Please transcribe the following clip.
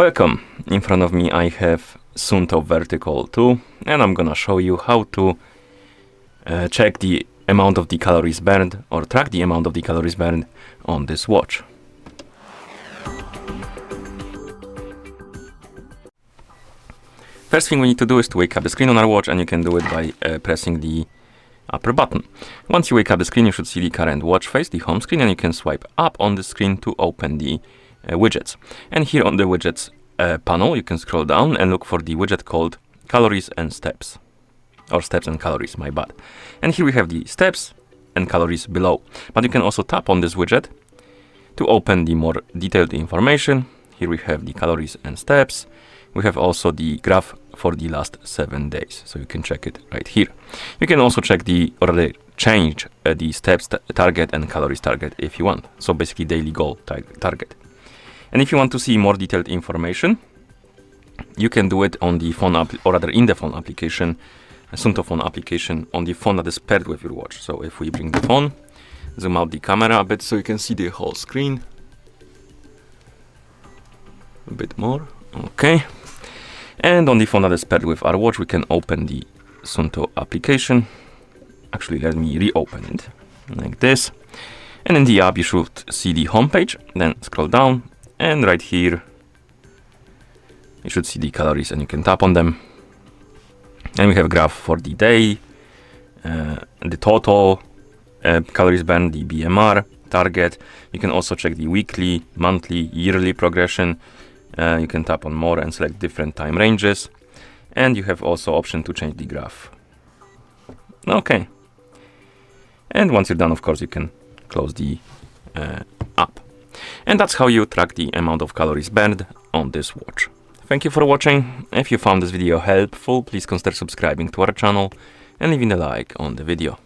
Welcome. In front of me I have SUUNTO Vertical 2 and I'm gonna show you how to check the amount of the calories burned or track the amount of the calories burned on this watch. First thing we need to do is to wake up the screen on our watch, and you can do it by pressing the upper button. Once you wake up the screen, you should see the current watch face, the home screen, and you can swipe up on the screen to open the widgets. And here on the widgets panel, you can scroll down and look for the widget called calories and steps, or steps and calories, my bad. And here we have the steps and calories below. But you can also tap on this widget to open the more detailed information. Here we have the calories and steps. We have also the graph for the last 7 days, so you can check it right here. You can also check change the steps target and calories target if you want. So basically daily goal target. And if you want to see more detailed information, you can do it on the phone app, or rather in the phone application, SUUNTO phone application on the phone that is paired with your watch. So if we bring the phone, zoom out the camera a bit so you can see the whole screen. A bit more, okay. And on the phone that is paired with our watch, we can open the SUUNTO application. Actually, let me reopen it like this. And in the app, you should see the home page. Then scroll down, and right here, you should see the calories, and you can tap on them. And we have a graph for the day, the total calories burned, the BMR target. You can also check the weekly, monthly, yearly progression. You can tap on more and select different time ranges, and you have also option to change the graph. Okay, and once you're done, of course, you can close the app. And that's how you track the amount of calories burned on this watch. Thank you for watching. If you found this video helpful, please consider subscribing to our channel and leaving a like on the video.